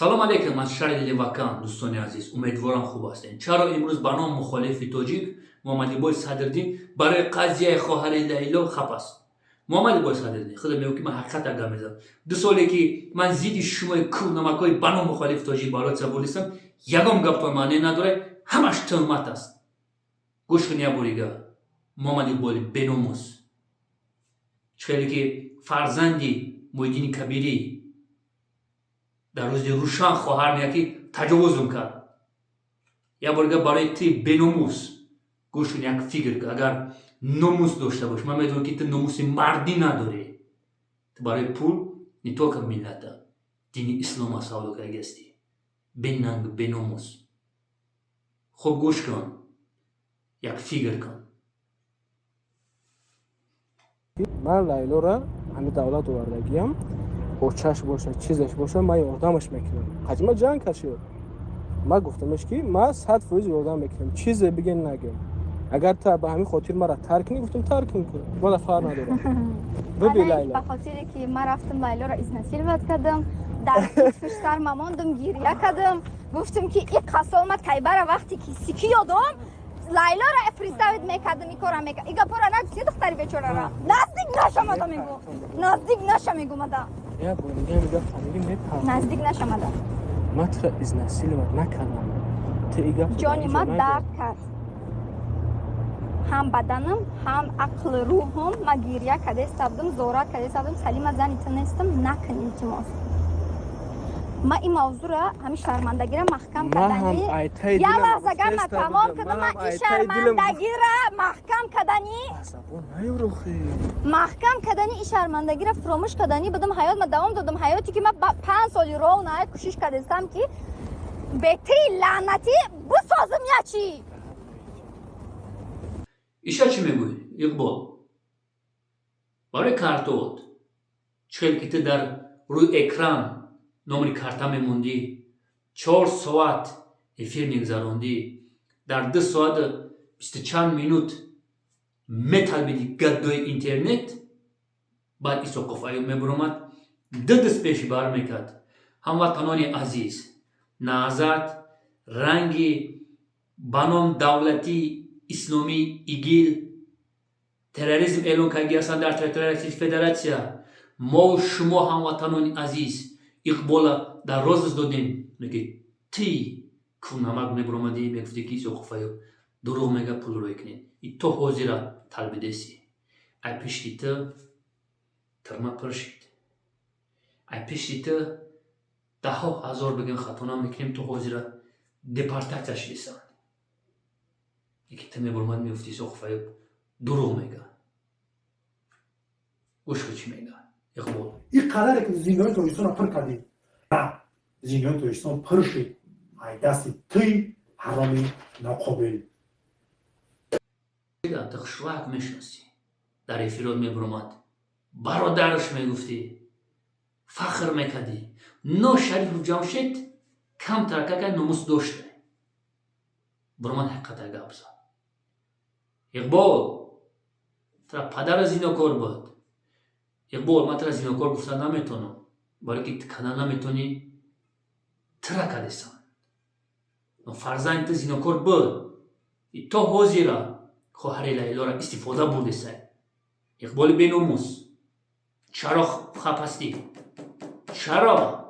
سلام علیکم از شهر لیوکان دوستان عزیز، امیدوارم خوب هستین. چرا امروز برنامه مخالف تاجیک محمد بای صدرالدین برای قضیه خواهر لیلا خپ است. محمد بای صدرالدین خدا میگه که من حقیقت اگه میزنم 2 ساله که من زیدی شما کو نمکای برنامه مخالف تاجیک برات سبولیسم یگام گپ تو معنی نداره، همش تهمت است. گوش کنیا بوریگا محمد بای بناموس چخیلی که فرزندی مویدین کبیری در روز روشن خواهر میگه تجاوز کرد. یا برگه برای تی بناموس گوش کن یک فکر که اگر ناموس داشته باش، من میدونم که تو ناموس مردی نداری، تو برای پول نیتو که ملت دین اسلام سوالو که گستی بننگ بناموس. خب گوش کن، یک فکر کن. من لیلا را همه دولت آوردگیم با چشم باشه چیزش باشه من یاردمش میکنم. حجم جنگ کشید من گفتمش که من 100% یاردم میکنم، چیزی بگین نگم. اگر تا به همین خاطر مرا ترک نگفتم ترک میکنم، من فرق ندارم. ببین لیلا به خاطر که من رفتم لیلا را ازنسیل کردم، در کتفش سر ماندم گریه کردم، گفتم که این قسامت کی بره وقتی که سیکی یادم لیلا را افریستاوید میکردم این کارم میکرد. ایگا پورا نگفتی دختری بیچاره را نزدیک نشم میگو، نزدیک نشم میگو مدا یا بونگه میگه فامیلی میپرد نزدیک نشم مدا من تو ازنسیل نکردم. تو ایگا جانی ما درد کرد، هم بدنم هم عقل روحم. ما گریه کرده استبدم، زورا کرده استبدم. سلیم زنی تنستم نکن التماس. ما این موضوع را همین شرمندگی را محکم کردنی یا لحظه گر ما تمام کردم. ما این شرمندگی را محکم کردنی این شرمندگی را فراموش کردنی بدم حیات ما دوام دادم. حیاتی که ما 5 سالی رو نهایت کوشش کردم که بهتری لعنتی بسازم یا چی. ایشا چی میگوی؟ اقبال برای کارتوت چهل که تو در روی اکران نمری کارتا میموندی، 4 ساعت افیر میگذراندی، در 2 ساعت 20 چند مینوت میطلبیدی گدوی اینترنت، بعد ایسا قفایی میبرامد 2 دست پیش بر میکرد. هموطنان عزیز، نهضت رنگی بنام دولتی اسلامی ایگیل تروریسم اعلان کرده هستند در تریتوری فدراسیا. ما و شما هموطنان عزیز اقبال در روز دادیم میگه تی کو نمک میبرامدی میگفتی که ایسا قفایی دروغ میگه پول روی کنین ای تو حوزی را طلبیدیسی. ای پیشتی تو ترما پرشید، ای پیشتی تو 10,000 بگن خطانا میکنیم تو حوزی را دپارتاتش لیسان. یکی تو میبرمد میفتی سخفه دروغ میگه. گوش که چی میگه اقبال این قدر که زندان تویستان را پر کردی زندان تویستان پر شد. ای دستی توی حرامی ناقابل تخشوک میشناسی در افراد میبرمد برادرش میگفتی فخر میکردی. نو شریف جمشید کم ترکه که نموس داشته برمد حقیقت گپ زد. اقبال ترا پدر زیناکار بود. اقبال من ترا زیناکار گفتن نمیتونم، برای که کنا نمیتونی ترا کدیسان فرزند تو زیناکار بود. تو حوزی را خواهر لیلا را استفاده بوده سه. اقبال بیناموس چرا خپ هستی؟ چرا؟